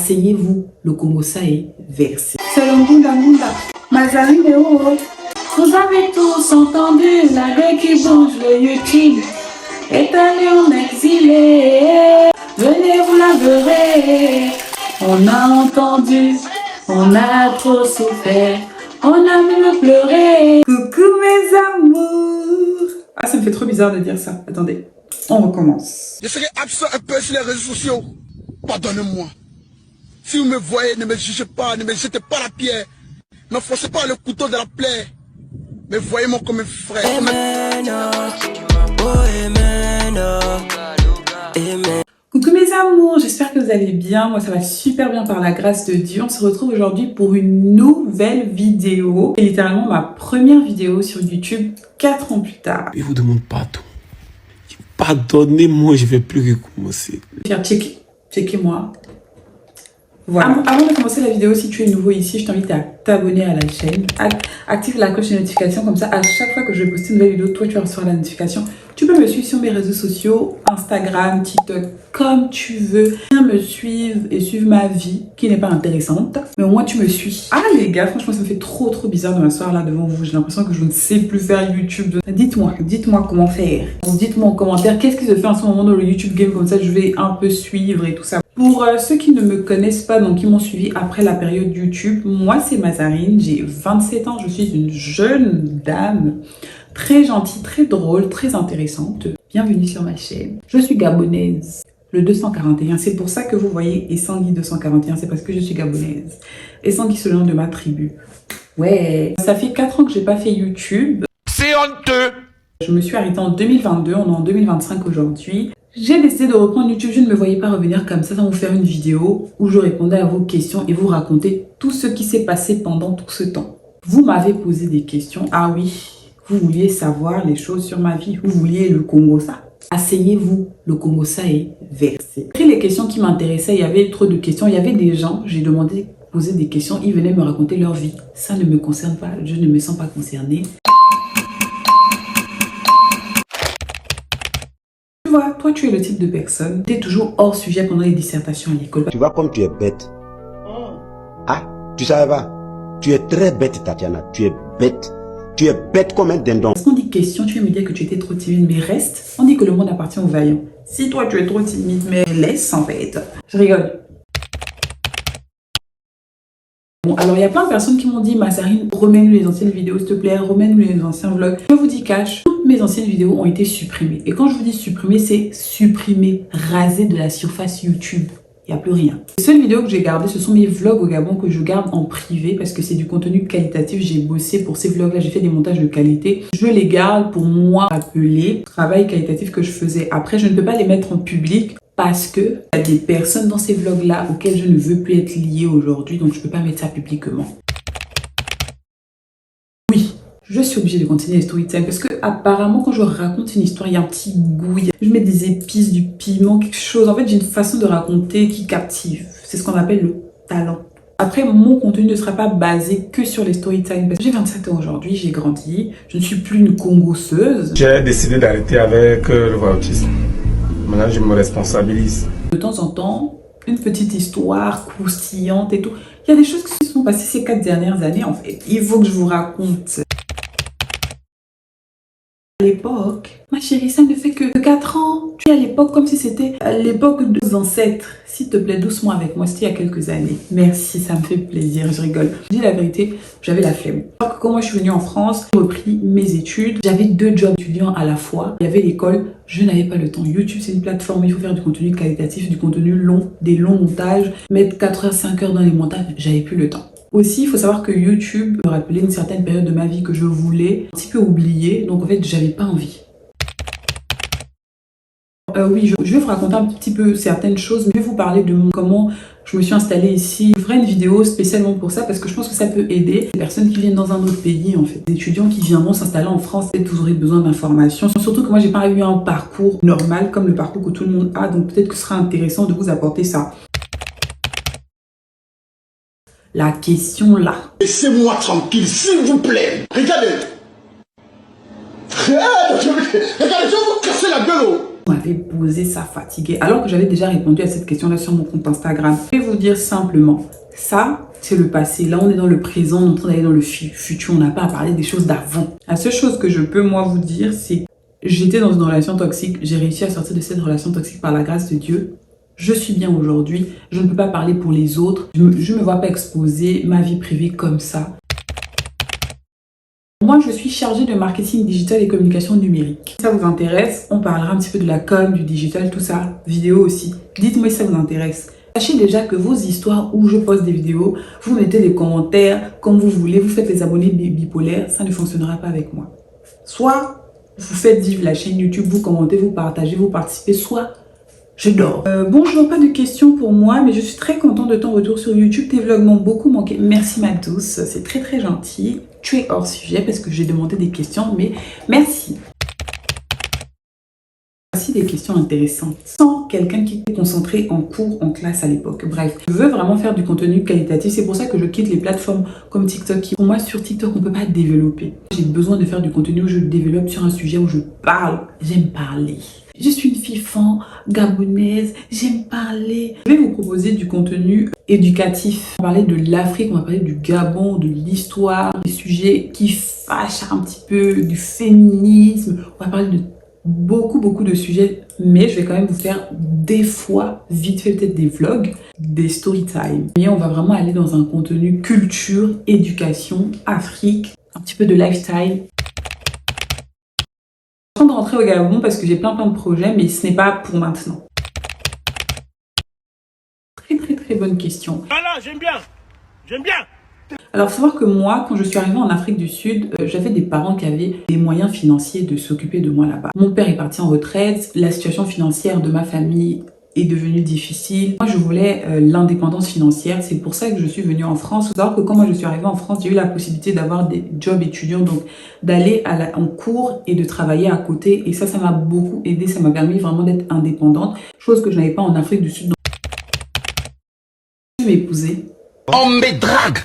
Asseyez-vous, le Kongosa est versé. C'est le Ngunda Ngunda, Mazarine et oh. Vous avez tous entendu la gueule qui bouge le YouTube. Est allé en exilé. Venez, vous la verrez. On a entendu, on a trop souffert. On a même pleuré. Coucou mes amours. Ah, ça me fait trop bizarre de dire ça. Attendez, on recommence. Je serai absent un peu sur les réseaux sociaux. Pardonnez-moi. Si vous me voyez, ne me jugez pas, ne me jetez pas la pierre. N'enfoncez pas le couteau de la plaie. Mais voyez-moi comme un frère. Coucou mes amours, j'espère que vous allez bien. Moi ça va super bien par la grâce de Dieu. On se retrouve aujourd'hui pour une nouvelle vidéo. C'est littéralement ma première vidéo sur YouTube 4 ans plus tard. Je vous demande pardon. Pardonnez-moi, je vais plus recommencer. Faire checker-moi. Voilà. Avant de commencer la vidéo, si tu es nouveau ici, je t'invite à t'abonner à la chaîne. Active la cloche de notification, comme ça à chaque fois que je vais poster une nouvelle vidéo, toi tu recevras la notification. Tu peux me suivre sur mes réseaux sociaux, Instagram, TikTok, comme tu veux. Viens me suivre et suivre ma vie, qui n'est pas intéressante, mais au moins tu me suis. Ah les gars, franchement ça me fait trop bizarre de m'asseoir là devant vous. J'ai l'impression que je ne sais plus faire YouTube. Dites-moi comment faire. Dites-moi en commentaire qu'est-ce qui se fait en ce moment dans le YouTube game, comme ça je vais un peu suivre et tout ça. Pour ceux qui ne me connaissent pas, donc qui m'ont suivi après la période YouTube, moi c'est Mazarine, j'ai 27 ans, je suis une jeune dame très gentille, très drôle, très intéressante. Bienvenue sur ma chaîne. Je suis gabonaise, le 241, c'est pour ça que vous voyez Essangui 241, c'est parce que je suis gabonaise. Essangui c'est le nom de ma tribu. Ouais, ça fait 4 ans que j'ai pas fait YouTube. C'est honteux. Je me suis arrêtée en 2022, on est en 2025 aujourd'hui. J'ai décidé de reprendre YouTube, je ne me voyais pas revenir comme ça sans vous faire une vidéo où je répondais à vos questions et vous raconter tout ce qui s'est passé pendant tout ce temps. Vous m'avez posé des questions, ah oui, vous vouliez savoir les choses sur ma vie, vous vouliez le Kongosa. Asseyez-vous, le Kongosa est versé. Après les questions qui m'intéressaient, il y avait trop de questions, il y avait des gens, j'ai demandé poser des questions, ils venaient me raconter leur vie. Ça ne me concerne pas, je ne me sens pas concernée. Tu vois, toi tu es le type de personne, tu es toujours hors sujet pendant les dissertations à l'école. Tu vois comme tu es bête. Ah, tu savais pas? Tu es très bête, Tatiana. Tu es bête. Tu es bête comme un dindon. Parce qu'on dit question, tu vas me dire que tu étais trop timide, mais reste. On dit que le monde appartient aux vaillants. Si toi tu es trop timide, mais laisse en fait. Je rigole. Bon, alors il y a plein de personnes qui m'ont dit, Mazarine, remets-nous les anciennes vidéos, s'il te plaît, remets-nous les anciens vlogs. Je vous dis cash, toutes mes anciennes vidéos ont été supprimées. Et quand je vous dis supprimer, c'est supprimer, raser de la surface YouTube. Il n'y a plus rien. Les seules vidéos que j'ai gardées, ce sont mes vlogs au Gabon que je garde en privé parce que c'est du contenu qualitatif. J'ai bossé pour ces vlogs-là, j'ai fait des montages de qualité. Je les garde pour moi rappeler le travail qualitatif que je faisais. Après, je ne peux pas les mettre en public parce que il y a des personnes dans ces vlogs-là auxquelles je ne veux plus être liée aujourd'hui, donc je ne peux pas mettre ça publiquement. Oui, je suis obligée de continuer les story time parce que apparemment quand je raconte une histoire, il y a un petit goût, je mets des épices, du piment, quelque chose. En fait, j'ai une façon de raconter qui captive. C'est ce qu'on appelle le talent. Après, mon contenu ne sera pas basé que sur les story time. J'ai 27 ans aujourd'hui, j'ai grandi, je ne suis plus une congosseuse. J'ai décidé d'arrêter avec le voyoutisme. Maintenant, je me responsabilise. De temps en temps, une petite histoire croustillante et tout. Il y a des choses qui se sont passées ces 4 dernières années en fait. Il faut que je vous raconte. À l'époque, ma chérie, ça ne fait que 4 ans. Tu es à l'époque comme si c'était à l'époque de nos ancêtres. S'il te plaît, doucement avec moi, c'était il y a quelques années. Merci, ça me fait plaisir, je rigole. Je dis la vérité, j'avais la flemme. Alors que quand moi je suis venue en France, j'ai repris mes études. J'avais 2 jobs étudiants à la fois. Il y avait l'école, je n'avais pas le temps. YouTube, c'est une plateforme, il faut faire du contenu qualitatif, du contenu long, des longs montages. Mettre 4 heures, 5 heures dans les montages, j'avais plus le temps. Aussi, il faut savoir que YouTube me rappelait une certaine période de ma vie que je voulais un petit peu oublier. Donc en fait, j'avais pas envie. Oui, je vais vous raconter un petit peu certaines choses. Je vais vous parler de comment je me suis installée ici. Je ferai une vidéo spécialement pour ça parce que je pense que ça peut aider les personnes qui viennent dans un autre pays en fait. Des étudiants qui viendront s'installer en France, peut-être vous aurez besoin d'informations. Surtout que moi, j'ai pas eu un parcours normal comme le parcours que tout le monde a. Donc peut-être que ce sera intéressant de vous apporter ça. La question là. Laissez-moi tranquille, s'il vous plaît. Regardez. Regardez, je vais vous casser la gueule. Vous m'avez posé ça fatigué, alors que j'avais déjà répondu à cette question-là sur mon compte Instagram. Je vais vous dire simplement, ça, c'est le passé. Là, on est dans le présent, on est en train d'aller dans le futur. On n'a pas à parler des choses d'avant. La seule chose que je peux, moi, vous dire, c'est j'étais dans une relation toxique. J'ai réussi à sortir de cette relation toxique par la grâce de Dieu. Je suis bien aujourd'hui. Je ne peux pas parler pour les autres. Je ne me vois pas exposer ma vie privée comme ça. Moi, je suis chargée de marketing digital et communication numérique. Si ça vous intéresse, on parlera un petit peu de la com, du digital, tout ça. Vidéo aussi. Dites-moi si ça vous intéresse. Sachez déjà que vos histoires où je poste des vidéos, vous mettez des commentaires comme vous voulez, vous faites les abonnés bipolaires, ça ne fonctionnera pas avec moi. Soit vous faites vivre la chaîne YouTube, vous commentez, vous partagez, vous participez, soit je dors. Bon, je vois pas de questions pour moi, mais je suis très contente de ton retour sur YouTube. Tes vlogs m'ont beaucoup manqué. Merci ma douce, c'est très très gentil. Tu es hors sujet parce que j'ai demandé des questions, mais merci. Voici des questions intéressantes. Sans quelqu'un qui était concentré en cours, en classe à l'époque. Bref, je veux vraiment faire du contenu qualitatif. C'est pour ça que je quitte les plateformes comme TikTok. Pour moi, sur TikTok, on ne peut pas développer. J'ai besoin de faire du contenu où je développe sur un sujet où je parle. J'aime parler. Je suis une fille fan, gabonaise, j'aime parler. Je vais vous proposer du contenu éducatif. On va parler de l'Afrique, on va parler du Gabon, de l'histoire, des sujets qui fâchent un petit peu, du féminisme. On va parler de beaucoup de sujets, mais je vais quand même vous faire des fois, vite fait peut-être des vlogs, des story time. Mais on va vraiment aller dans un contenu culture, éducation, Afrique, un petit peu de lifestyle. Je suis en train de rentrer au Gabon parce que j'ai plein de projets, mais ce n'est pas pour maintenant. Très bonne question. Voilà, j'aime bien. Alors, il faut savoir que moi, quand je suis arrivée en Afrique du Sud, j'avais des parents qui avaient les moyens financiers de s'occuper de moi là-bas. Mon père est parti en retraite, la situation financière de ma famille est devenue difficile. Moi, je voulais l'indépendance financière, c'est pour ça que je suis venue en France. Il faut savoir que quand moi je suis arrivée en France, j'ai eu la possibilité d'avoir des jobs étudiants, donc d'aller en cours et de travailler à côté. Et ça m'a beaucoup aidé, ça m'a permis vraiment d'être indépendante, chose que je n'avais pas en Afrique du Sud. Tu veux m'épouser? On me drague.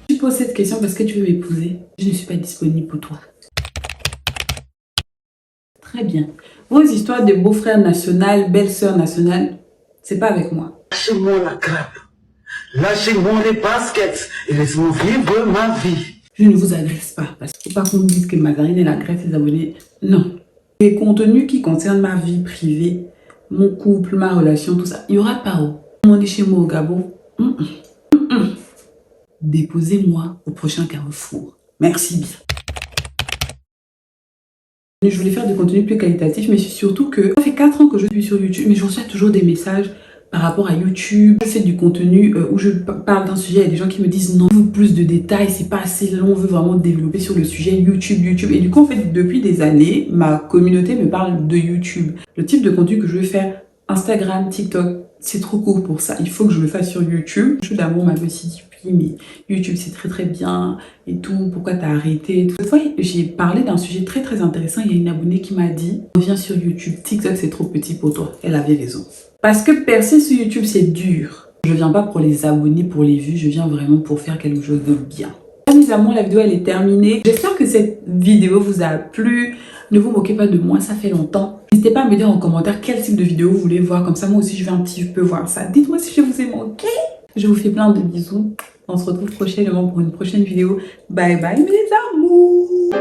Tu poses cette question parce que tu veux m'épouser. Je ne suis pas disponible pour toi. Très bien. Vos histoires de beau-frère national, belle-sœur nationale, c'est pas avec moi. Lâchez-moi la grappe. Lâchez-moi les baskets et laissez-moi vivre ma vie. Je ne vous agresse pas parce qu'il ne faut pas qu'on me dise que Mazarine elle agresse ses abonnés. Non. Les contenus qui concernent ma vie privée, mon couple, ma relation, tout ça, il n'y aura pas où. On est chez moi au Gabon. Déposez-moi au prochain carrefour. Merci bien. Je voulais faire du contenu plus qualitatif, mais surtout que ça fait 4 ans que je suis sur YouTube, mais je reçois toujours des messages par rapport à YouTube. Je fais du contenu où je parle d'un sujet, il y a des gens qui me disent non, on veut plus de détails, c'est pas assez long, on veut vraiment développer sur le sujet YouTube. Et du coup, en fait, depuis des années, ma communauté me parle de YouTube. Le type de contenu que je veux faire, Instagram, TikTok, c'est trop court pour ça. Il faut que je le fasse sur YouTube. Je suis d'amour m'avait aussi dit oui, mais YouTube c'est très bien et tout. Pourquoi t'as arrêté? Cette fois, j'ai parlé d'un sujet très intéressant. Il y a une abonnée qui m'a dit reviens sur YouTube. TikTok c'est trop petit pour toi. Elle avait raison. Parce que percer sur YouTube c'est dur. Je viens pas pour les abonnés, pour les vues. Je viens vraiment pour faire quelque chose de bien. Mes amours, la vidéo elle est terminée. J'espère que cette vidéo vous a plu. Ne vous moquez pas de moi, ça fait longtemps. N'hésitez pas à me dire en commentaire quel type de vidéo vous voulez voir. Comme ça, moi aussi, je vais un petit peu voir ça. Dites-moi si je vous ai manqué. Je vous fais plein de bisous. On se retrouve prochainement pour une prochaine vidéo. Bye bye mes amours.